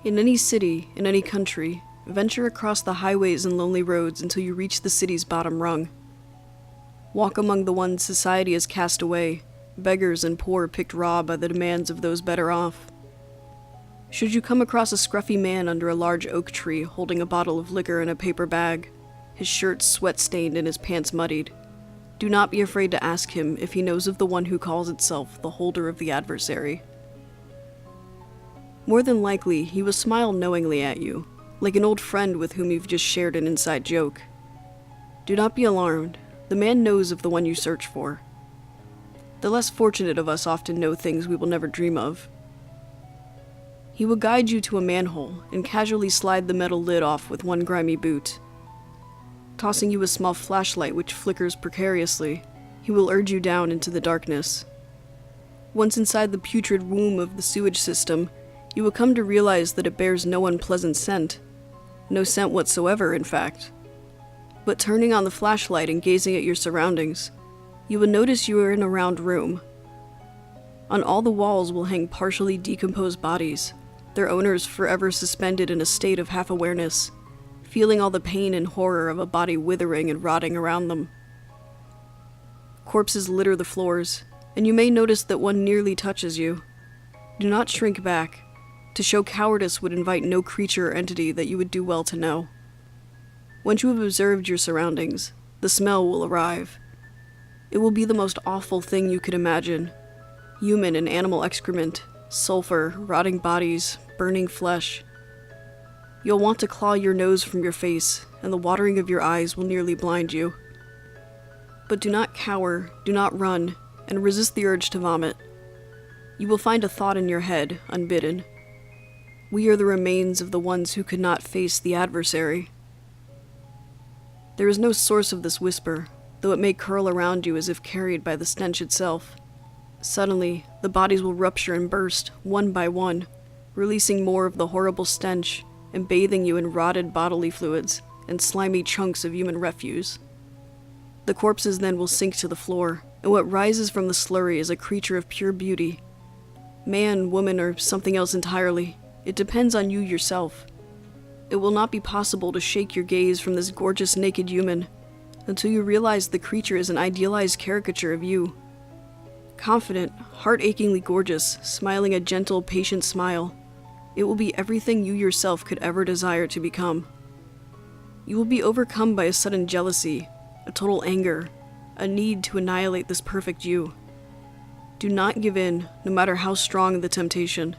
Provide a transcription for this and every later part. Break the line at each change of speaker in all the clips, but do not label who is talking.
In any city, in any country, venture across the highways and lonely roads until you reach the city's bottom rung. Walk among the ones society has cast away, beggars and poor picked raw by the demands of those better off. Should you come across a scruffy man under a large oak tree holding a bottle of liquor in a paper bag, his shirt sweat-stained and his pants muddied, do not be afraid to ask him if he knows of the one who calls itself the holder of the Adversary. More than likely, he will smile knowingly at you, like an old friend with whom you've just shared an inside joke. Do not be alarmed. The man knows of the one you search for. The less fortunate of us often know things we will never dream of. He will guide you to a manhole and casually slide the metal lid off with one grimy boot. Tossing you a small flashlight which flickers precariously, he will urge you down into the darkness. Once inside the putrid womb of the sewage system, you will come to realize that it bears no unpleasant scent. No scent whatsoever, in fact. But turning on the flashlight and gazing at your surroundings, you will notice you are in a round room. On all the walls will hang partially decomposed bodies, their owners forever suspended in a state of half-awareness, feeling all the pain and horror of a body withering and rotting around them. Corpses litter the floors, and you may notice that one nearly touches you. Do not shrink back. To show cowardice would invite no creature or entity that you would do well to know. Once you have observed your surroundings, the smell will arrive. It will be the most awful thing you could imagine. Human and animal excrement, sulfur, rotting bodies, burning flesh. You'll want to claw your nose from your face, and the watering of your eyes will nearly blind you. But do not cower, do not run, and resist the urge to vomit. You will find a thought in your head, unbidden. We are the remains of the ones who could not face the Adversary. There is no source of this whisper, though it may curl around you as if carried by the stench itself. Suddenly, the bodies will rupture and burst, one by one, releasing more of the horrible stench and bathing you in rotted bodily fluids and slimy chunks of human refuse. The corpses then will sink to the floor, and what rises from the slurry is a creature of pure beauty. Man, woman, or something else entirely. It depends on you yourself. It will not be possible to shake your gaze from this gorgeous naked human until you realize the creature is an idealized caricature of you. Confident, heart-achingly gorgeous, smiling a gentle, patient smile, it will be everything you yourself could ever desire to become. You will be overcome by a sudden jealousy, a total anger, a need to annihilate this perfect you. Do not give in, no matter how strong the temptation.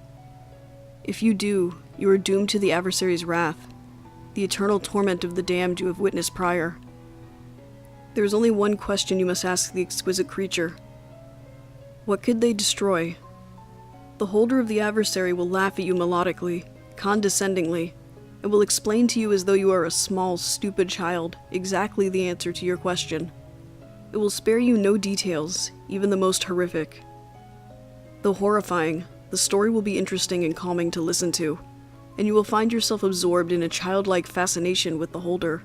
If you do, you are doomed to the Adversary's wrath, the eternal torment of the damned you have witnessed prior. There is only one question you must ask the exquisite creature. What could they destroy? The holder of the Adversary will laugh at you melodically, condescendingly, and will explain to you as though you are a small, stupid child exactly the answer to your question. It will spare you no details, even the most horrific. Though horrifying, the story will be interesting and calming to listen to, and you will find yourself absorbed in a childlike fascination with the holder.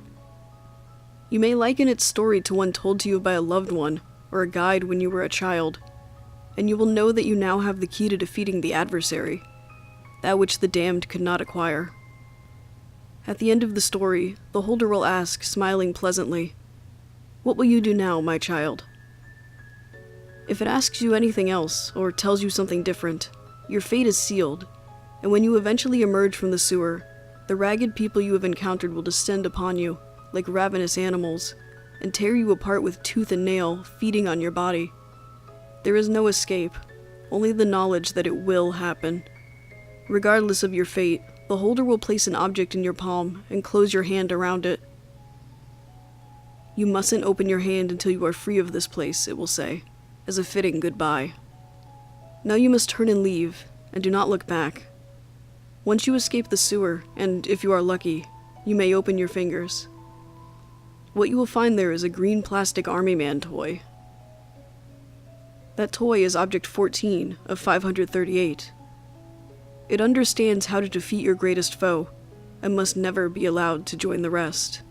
You may liken its story to one told to you by a loved one, or a guide when you were a child, and you will know that you now have the key to defeating the Adversary, that which the damned could not acquire. At the end of the story, the holder will ask, smiling pleasantly, "What will you do now, my child?" If it asks you anything else, or tells you something different, your fate is sealed, and when you eventually emerge from the sewer, the ragged people you have encountered will descend upon you, like ravenous animals, and tear you apart with tooth and nail, feeding on your body. There is no escape, only the knowledge that it will happen. Regardless of your fate, the holder will place an object in your palm and close your hand around it. "You mustn't open your hand until you are free of this place," it will say, as a fitting goodbye. Now you must turn and leave, and do not look back. Once you escape the sewer, and if you are lucky, you may open your fingers. What you will find there is a green plastic army man toy. That toy is Object 14 of 538. It understands how to defeat your greatest foe, and must never be allowed to join the rest.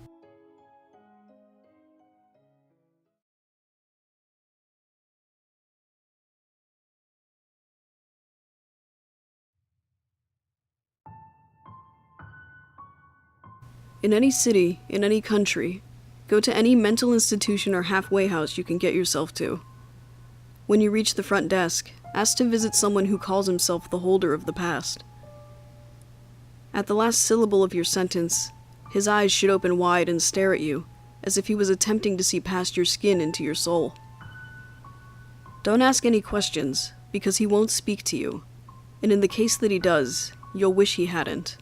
In any city, in any country, go to any mental institution or halfway house you can get yourself to. When you reach the front desk, ask to visit someone who calls himself the holder of the past. At the last syllable of your sentence, his eyes should open wide and stare at you, as if he was attempting to see past your skin into your soul. Don't ask any questions, because he won't speak to you, and in the case that he does, you'll wish he hadn't.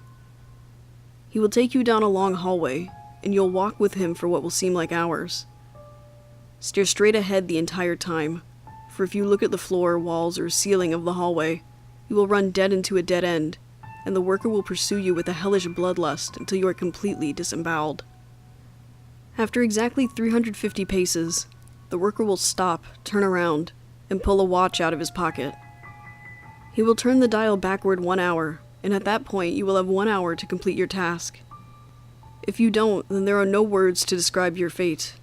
He will take you down a long hallway, and you'll walk with him for what will seem like hours. Stare straight ahead the entire time, for if you look at the floor, walls, or ceiling of the hallway, you will run dead into a dead end, and the worker will pursue you with a hellish bloodlust until you are completely disemboweled. After exactly 350 paces, the worker will stop, turn around, and pull a watch out of his pocket. He will turn the dial backward 1 hour, and at that point you will have 1 hour to complete your task. If you don't, then there are no words to describe your fate.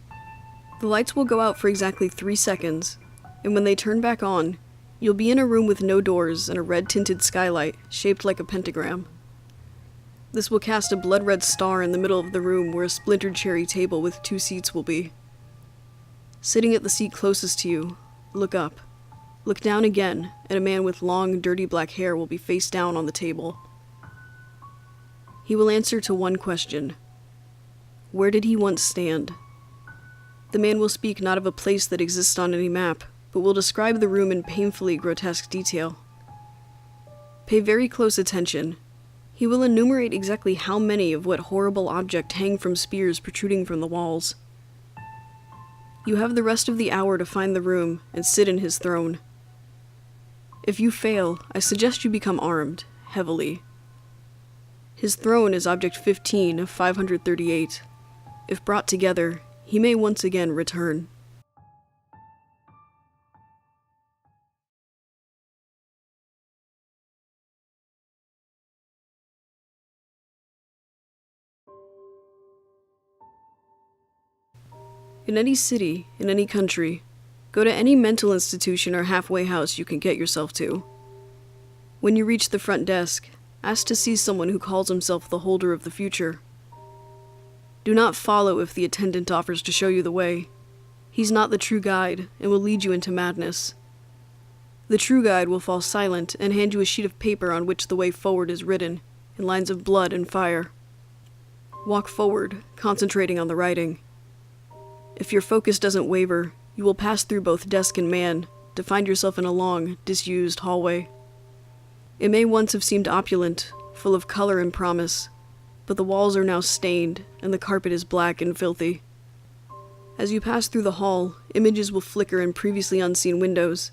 The lights will go out for exactly 3 seconds, and when they turn back on, you'll be in a room with no doors and a red-tinted skylight shaped like a pentagram. This will cast a blood-red star in the middle of the room where a splintered cherry table with 2 seats will be. Sitting at the seat closest to you, look up. Look down again, and a man with long, dirty black hair will be face down on the table. He will answer to one question. Where did he once stand? The man will speak not of a place that exists on any map, but will describe the room in painfully grotesque detail. Pay very close attention. He will enumerate exactly how many of what horrible object hang from spears protruding from the walls. You have the rest of the hour to find the room and sit in his throne. If you fail, I suggest you become armed, heavily. His throne is Object 15 of 538. If brought together, he may once again return. In any city, in any country, go to any mental institution or halfway house you can get yourself to. When you reach the front desk, ask to see someone who calls himself the holder of the future. Do not follow if the attendant offers to show you the way. He's not the true guide and will lead you into madness. The true guide will fall silent and hand you a sheet of paper on which the way forward is written, in lines of blood and fire. Walk forward, concentrating on the writing. If your focus doesn't waver, you will pass through both desk and man to find yourself in a long, disused hallway. It may once have seemed opulent, full of color and promise, but the walls are now stained and the carpet is black and filthy. As you pass through the hall, images will flicker in previously unseen windows.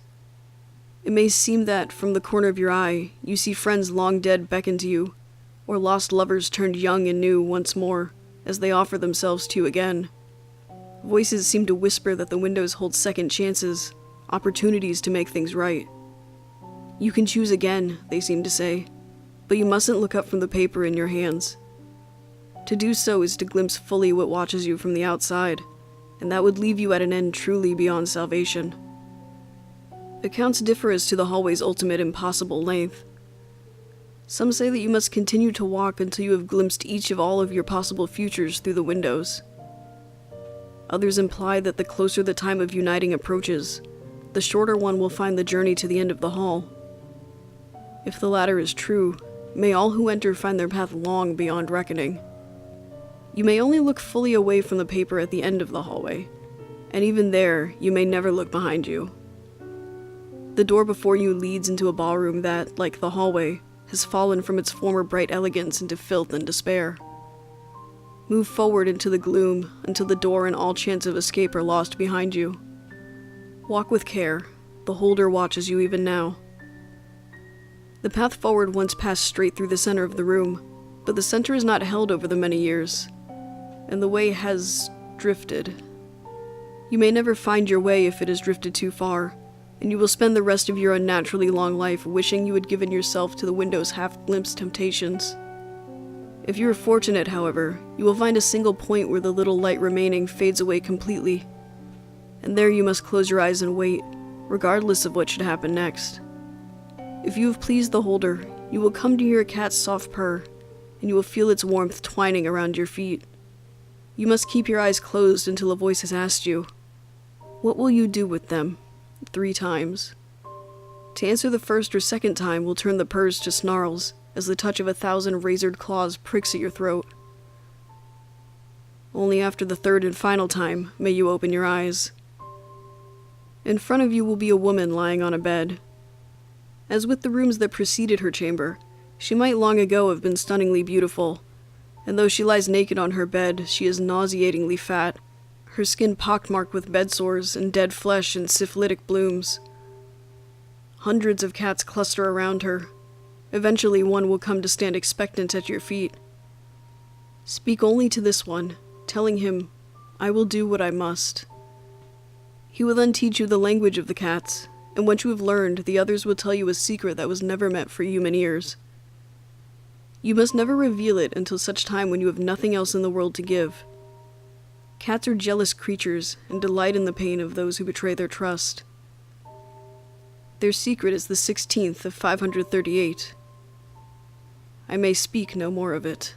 It may seem that, from the corner of your eye, you see friends long dead beckon to you, or lost lovers turned young and new once more, as they offer themselves to you again. Voices seem to whisper that the windows hold second chances, opportunities to make things right. You can choose again, they seem to say, but you mustn't look up from the paper in your hands. To do so is to glimpse fully what watches you from the outside, and that would leave you at an end truly beyond salvation. Accounts differ as to the hallway's ultimate impossible length. Some say that you must continue to walk until you have glimpsed each of all of your possible futures through the windows. Others imply that the closer the time of uniting approaches, the shorter one will find the journey to the end of the hall. If the latter is true, may all who enter find their path long beyond reckoning. You may only look fully away from the paper at the end of the hallway, and even there, you may never look behind you. The door before you leads into a ballroom that, like the hallway, has fallen from its former bright elegance into filth and despair. Move forward into the gloom until the door and all chance of escape are lost behind you. Walk with care. The holder watches you even now. The path forward once passed straight through the center of the room, but the center is not held over the many years, and the way has drifted. You may never find your way if it has drifted too far, and you will spend the rest of your unnaturally long life wishing you had given yourself to the window's half-glimpsed temptations. If you are fortunate, however, you will find a single point where the little light remaining fades away completely, and there you must close your eyes and wait, regardless of what should happen next. If you have pleased the holder, you will come to hear a cat's soft purr, and you will feel its warmth twining around your feet. You must keep your eyes closed until a voice has asked you, "What will you do with them?" 3 times. To answer the first or second time will turn the purrs to snarls as the touch of 1,000 razored claws pricks at your throat. Only after the third and final time may you open your eyes. In front of you will be a woman lying on a bed. As with the rooms that preceded her chamber, she might long ago have been stunningly beautiful, and though she lies naked on her bed, she is nauseatingly fat, her skin pockmarked with bed sores and dead flesh and syphilitic blooms. Hundreds of cats cluster around her. Eventually one will come to stand expectant at your feet. Speak only to this one, telling him, "I will do what I must." He will then teach you the language of the cats, and once you have learned, the others will tell you a secret that was never meant for human ears. You must never reveal it until such time when you have nothing else in the world to give. Cats are jealous creatures and delight in the pain of those who betray their trust. Their secret is the 16th of 538. I may speak no more of it.